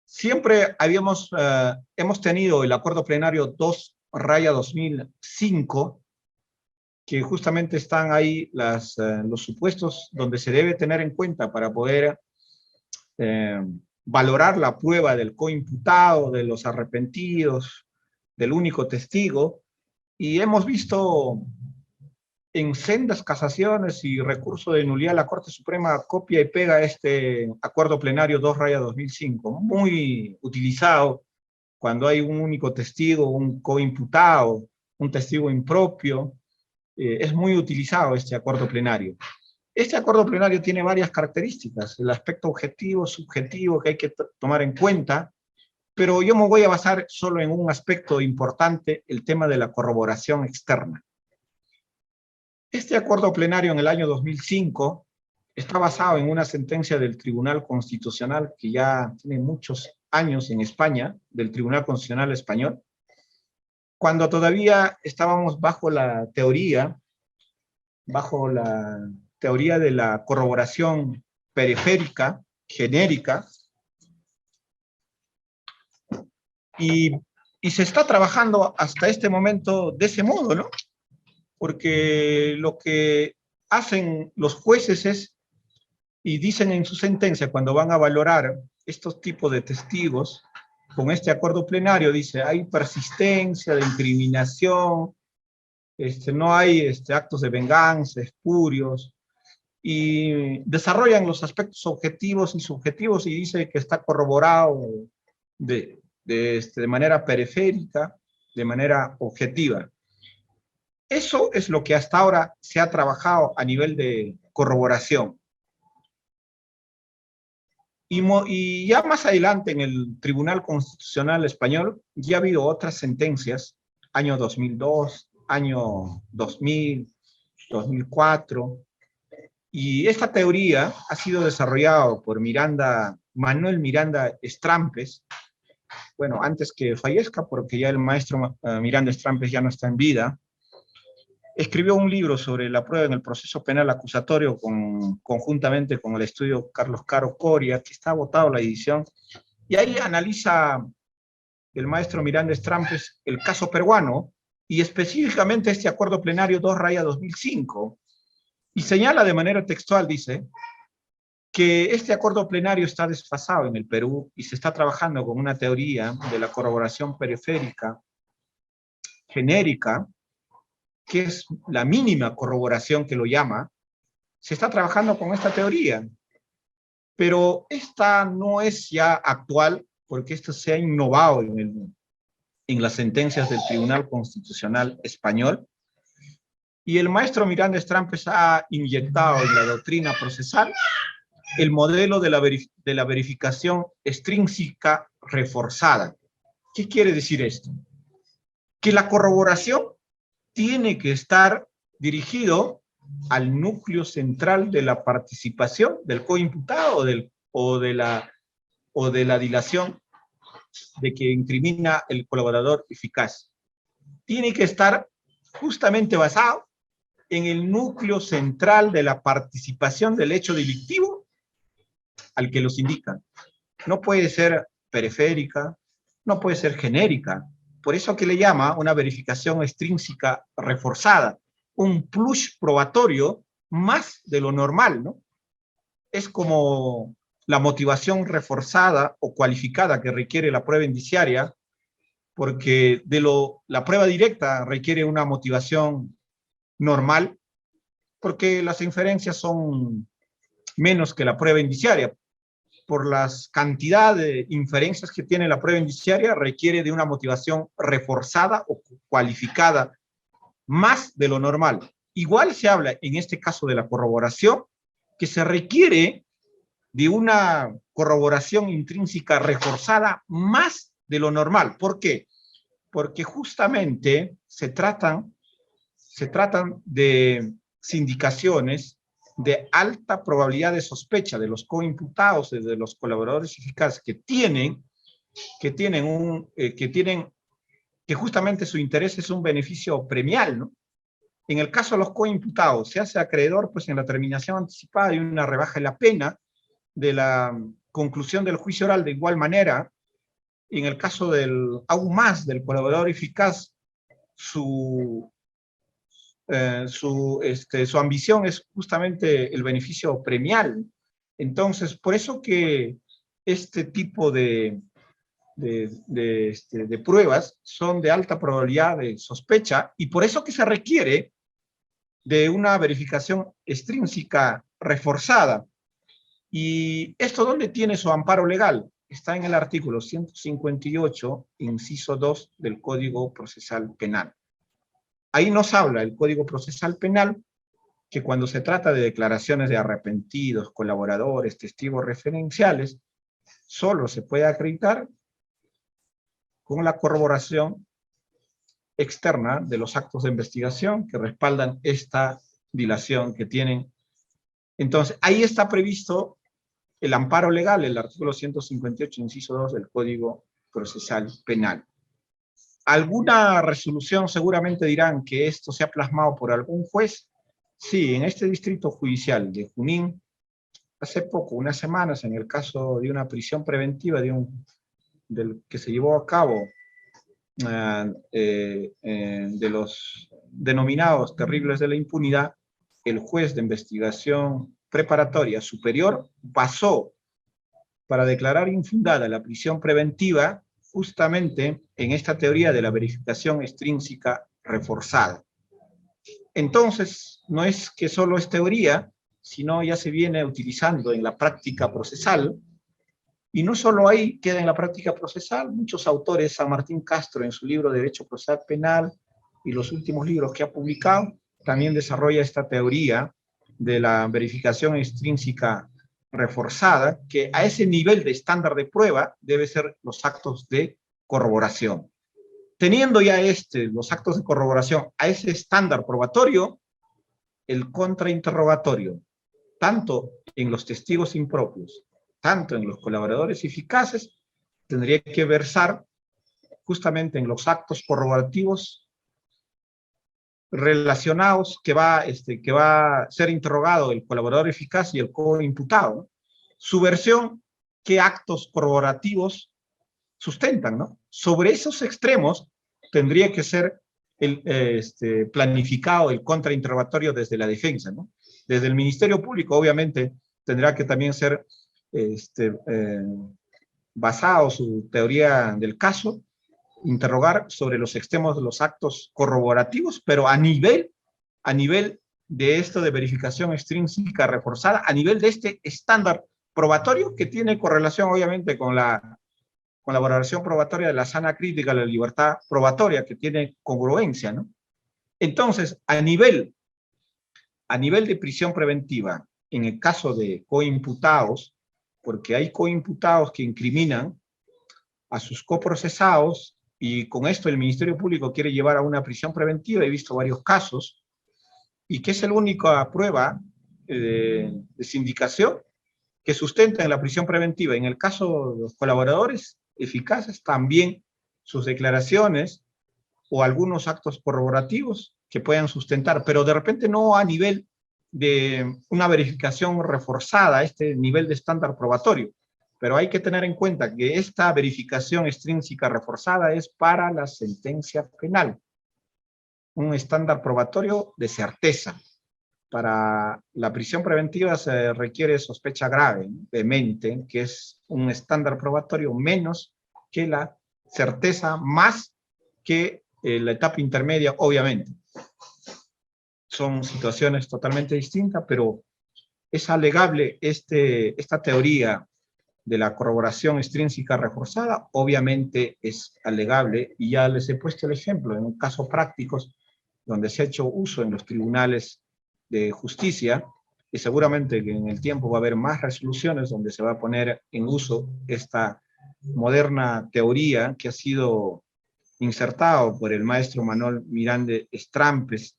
Siempre hemos tenido el acuerdo plenario 2/2005, que justamente están ahí los supuestos donde se debe tener en cuenta para poder valorar la prueba del coimputado, de los arrepentidos, del único testigo, y hemos visto en sendas casaciones y recurso de nulidad, la Corte Suprema copia y pega este acuerdo plenario 2/2005, muy utilizado cuando hay un único testigo, un coimputado, un testigo impropio. Es muy utilizado este acuerdo plenario. Este acuerdo plenario tiene varias características, el aspecto objetivo, subjetivo que hay que tomar en cuenta, pero yo me voy a basar solo en un aspecto importante, el tema de la corroboración externa. Este acuerdo plenario en el año 2005 está basado en una sentencia del Tribunal Constitucional que ya tiene muchos años en España, del Tribunal Constitucional Español, cuando todavía estábamos bajo la teoría de la corroboración periférica, genérica, y se está trabajando hasta este momento de ese modo, ¿no? Porque lo que hacen los jueces es, y dicen en su sentencia cuando van a valorar estos tipos de testigos, con este acuerdo plenario, dice, hay persistencia de incriminación, no hay actos de venganza, espurios, y desarrollan los aspectos objetivos y subjetivos y dice que está corroborado de manera periférica, de manera objetiva. Eso es lo que hasta ahora se ha trabajado a nivel de corroboración. Y ya más adelante en el Tribunal Constitucional Español ya ha habido otras sentencias, año 2002, año 2000, 2004, y esta teoría ha sido desarrollada por Manuel Miranda Strampes, bueno, antes que fallezca, porque ya el maestro Miranda Strampes ya no está en vida. Escribió un libro sobre la prueba en el proceso penal acusatorio conjuntamente con el estudio Carlos Caro Coria, que está agotado la edición, y ahí analiza el maestro Miranda Strampes el caso peruano, y específicamente este acuerdo plenario 2/2005, y señala de manera textual, dice, que este acuerdo plenario está desfasado en el Perú y se está trabajando con una teoría de la corroboración periférica genérica, que es la mínima corroboración que lo llama. Se está trabajando con esta teoría, pero esta no es ya actual, porque esto se ha innovado en las sentencias del Tribunal Constitucional Español, y el maestro Miranda Strampes ha inyectado en la doctrina procesal el modelo de la verificación extrínseca reforzada. ¿Qué quiere decir esto? Que la corroboración tiene que estar dirigido al núcleo central de la participación del coimputado o de la dilación de que incrimina el colaborador eficaz. Tiene que estar justamente basado en el núcleo central de la participación del hecho delictivo al que los indican. No puede ser periférica, no puede ser genérica. Por eso que le llama una verificación extrínseca reforzada, un plus probatorio más de lo normal, ¿no? Es como la motivación reforzada o cualificada que requiere la prueba indiciaria, porque la prueba directa requiere una motivación normal, porque las inferencias son menos que la prueba indiciaria. Por las cantidad de inferencias que tiene la prueba indiciaria, requiere de una motivación reforzada o cualificada más de lo normal. Igual se habla en este caso de la corroboración, que se requiere de una corroboración intrínseca reforzada más de lo normal. ¿Por qué? Porque justamente se tratan de sindicaciones de alta probabilidad de sospecha de los coimputados, de los colaboradores eficaces que justamente su interés es un beneficio premial, ¿no? En el caso de los coimputados, se hace acreedor, pues, en la terminación anticipada y una rebaja de la pena de la conclusión del juicio oral de igual manera. En el caso aún más del colaborador eficaz, su ambición es justamente el beneficio premial. Entonces, por eso que este tipo de pruebas son de alta probabilidad de sospecha, y por eso que se requiere de una verificación extrínseca reforzada. ¿Y esto dónde tiene su amparo legal? Está en el artículo 158, inciso 2 del Código Procesal Penal. Ahí nos habla el Código Procesal Penal que cuando se trata de declaraciones de arrepentidos, colaboradores, testigos referenciales, solo se puede acreditar con la corroboración externa de los actos de investigación que respaldan esta dilación que tienen. Entonces, ahí está previsto el amparo legal, el artículo 158, inciso 2 del Código Procesal Penal. ¿Alguna resolución seguramente dirán que esto se ha plasmado por algún juez? Sí, en este distrito judicial de Junín, hace poco, unas semanas, en el caso de una prisión preventiva del que se llevó a cabo de los denominados terribles de la impunidad, el juez de investigación preparatoria superior basó para declarar infundada la prisión preventiva justamente en esta teoría de la verificación extrínseca reforzada. Entonces, no es que solo es teoría, sino ya se viene utilizando en la práctica procesal, y no solo ahí queda en la práctica procesal, muchos autores, San Martín Castro en su libro Derecho Procesal Penal y los últimos libros que ha publicado, también desarrolla esta teoría de la verificación extrínseca reforzada, que a ese nivel de estándar de prueba debe ser los actos de corroboración. Teniendo ya los actos de corroboración a ese estándar probatorio, el contrainterrogatorio, tanto en los testigos impropios, tanto en los colaboradores eficaces, tendría que versar justamente en los actos corroborativos relacionados que va a ser interrogado el colaborador eficaz y el coimputado, ¿no? Su versión, qué actos corroborativos sustentan, ¿no? Sobre esos extremos tendría que ser planificado el contrainterrogatorio desde la defensa, ¿no? Desde el Ministerio Público, obviamente, tendrá que también ser basado su teoría del caso, interrogar sobre los extremos de los actos corroborativos, pero a nivel de esto de verificación extrínseca reforzada, a nivel de este estándar probatorio que tiene correlación obviamente con la valoración probatoria de la sana crítica, la libertad probatoria, que tiene congruencia, ¿no? Entonces, a nivel de prisión preventiva, en el caso de coimputados, porque hay coimputados que incriminan a sus coprocesados, y con esto el Ministerio Público quiere llevar a una prisión preventiva, he visto varios casos, y que es la única prueba de sindicación que sustenta en la prisión preventiva. En el caso de los colaboradores eficaces, también sus declaraciones o algunos actos corroborativos que puedan sustentar, pero de repente no a nivel de una verificación reforzada, este nivel de estándar probatorio. Pero hay que tener en cuenta que esta verificación extrínseca reforzada es para la sentencia penal, un estándar probatorio de certeza. Para la prisión preventiva se requiere sospecha grave, vehemente, que es un estándar probatorio menos que la certeza, más que la etapa intermedia, obviamente. Son situaciones totalmente distintas, pero es alegable esta teoría de la corroboración extrínseca reforzada, obviamente es alegable, y ya les he puesto el ejemplo en casos prácticos donde se ha hecho uso en los tribunales de justicia, y seguramente que en el tiempo va a haber más resoluciones donde se va a poner en uso esta moderna teoría que ha sido insertado por el maestro Manuel Miranda Strampes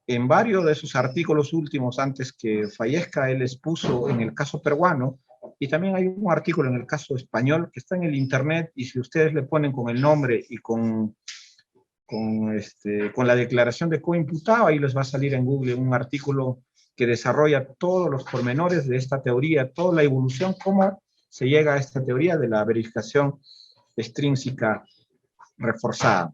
en varios de sus artículos últimos antes que fallezca. Él expuso en el caso peruano, y también hay un artículo en el caso español que está en el internet, y si ustedes le ponen con el nombre y con la declaración de coimputado, ahí les va a salir en Google un artículo que desarrolla todos los pormenores de esta teoría, toda la evolución, cómo se llega a esta teoría de la verificación extrínseca reforzada.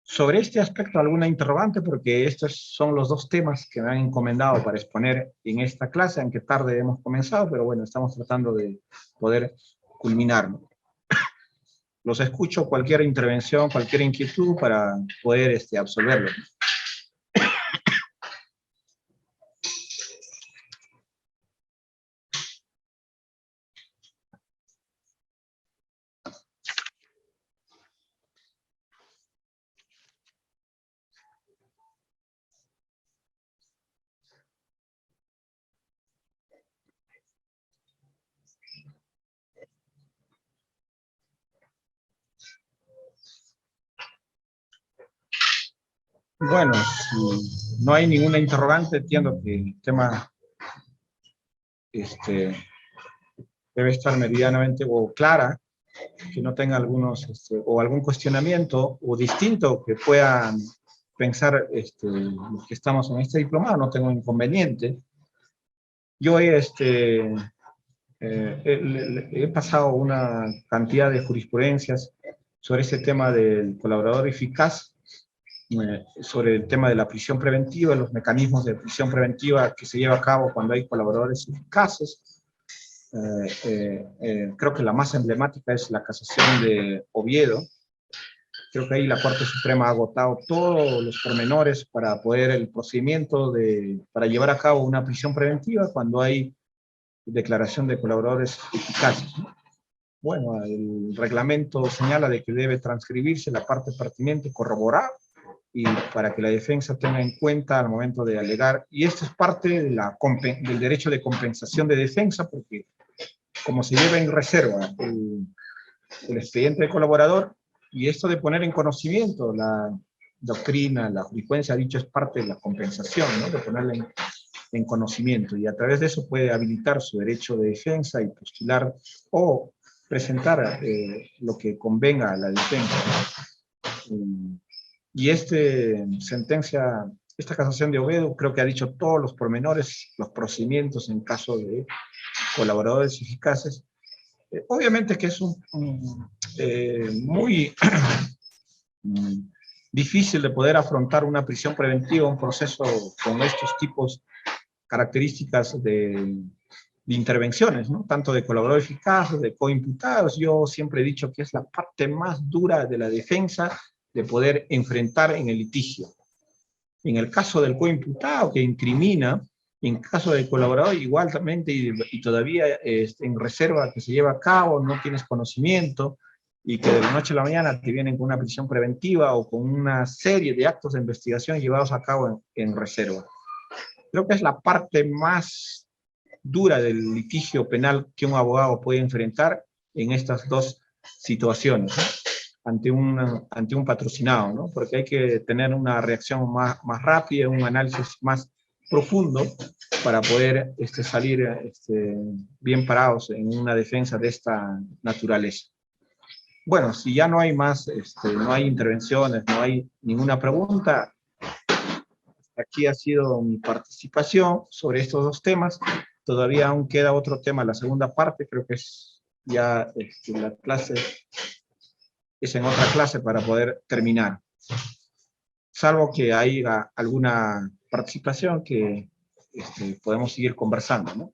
Sobre este aspecto, ¿alguna interrogante? Porque estos son los dos temas que me han encomendado para exponer en esta clase, aunque tarde hemos comenzado, pero bueno, estamos tratando de poder culminar, ¿no? Los escucho, cualquier intervención, cualquier inquietud para poder absolverlo. Bueno, si no hay ninguna interrogante, entiendo que el tema debe estar meridianamente o clara, que no tenga algunos o algún cuestionamiento o distinto que puedan pensar los que estamos en este diplomado. No tengo inconveniente. Yo he pasado una cantidad de jurisprudencias sobre ese tema del colaborador eficaz, sobre el tema de la prisión preventiva, los mecanismos de prisión preventiva que se lleva a cabo cuando hay colaboradores eficaces. Creo que la más emblemática es la casación de Oviedo, Creo que ahí la Corte Suprema ha agotado todos los pormenores para poder el procedimiento para llevar a cabo una prisión preventiva cuando hay declaración de colaboradores eficaces, ¿no? Bueno, el reglamento señala de que debe transcribirse la parte pertinente, corroborar, y para que la defensa tenga en cuenta al momento de alegar, y esto es parte de del derecho de compensación de defensa, porque como se lleva en reserva el expediente de colaborador, y esto de poner en conocimiento la doctrina, la jurisprudencia ha dicho es parte de la compensación, ¿no? De ponerla en conocimiento, y a través de eso puede habilitar su derecho de defensa y postular o presentar lo que convenga a la defensa. Y esta casación de Oviedo creo que ha dicho todos los pormenores, los procedimientos en caso de colaboradores eficaces. Obviamente que es muy difícil de poder afrontar una prisión preventiva, un proceso con estos tipos, características de intervenciones, ¿no? Tanto de colaboradores eficaces, de coimputados. Yo siempre he dicho que es la parte más dura de la defensa de poder enfrentar en el litigio. En el caso del coimputado que incrimina, en caso del colaborador igualmente y todavía en reserva que se lleva a cabo, no tienes conocimiento y que de la noche a la mañana te vienen con una prisión preventiva o con una serie de actos de investigación llevados a cabo en reserva. Creo que es la parte más dura del litigio penal que un abogado puede enfrentar en estas dos situaciones, ¿no? Ante un patrocinado, ¿no? Porque hay que tener una reacción más rápida, un análisis más profundo para poder salir bien parados en una defensa de esta naturaleza. Bueno, si ya no hay más, no hay intervenciones, no hay ninguna pregunta, aquí ha sido mi participación sobre estos dos temas. Todavía aún queda otro tema, la segunda parte, creo que es ya la clase, es en otra clase para poder terminar. Salvo que haya alguna participación que podemos seguir conversando, ¿no?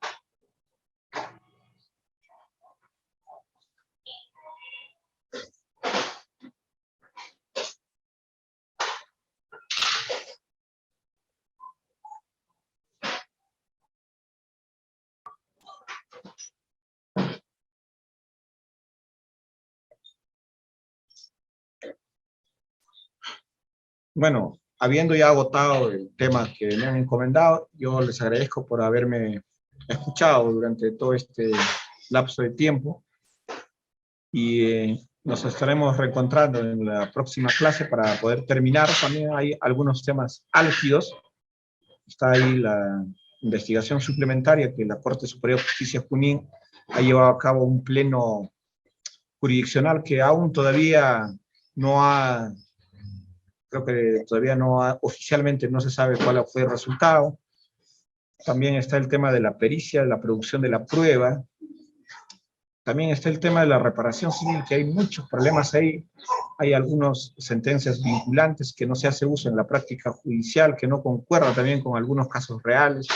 Bueno, habiendo ya agotado el tema que me han encomendado, yo les agradezco por haberme escuchado durante todo este lapso de tiempo y nos estaremos reencontrando en la próxima clase para poder terminar. También hay algunos temas álgidos. Está ahí la investigación suplementaria que la Corte Superior de Justicia Junín ha llevado a cabo un pleno jurisdiccional que aún todavía no ha... Creo que todavía oficialmente no se sabe cuál fue el resultado. También está el tema de la pericia, de la producción de la prueba. También está el tema de la reparación civil, que hay muchos problemas ahí. Hay algunas sentencias vinculantes que no se hace uso en la práctica judicial, que no concuerda también con algunos casos reales.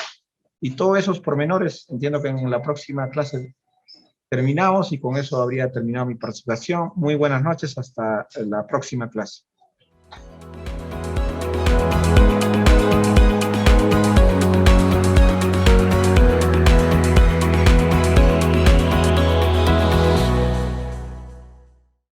Y todos esos pormenores, entiendo que en la próxima clase terminamos y con eso habría terminado mi participación. Muy buenas noches, hasta la próxima clase.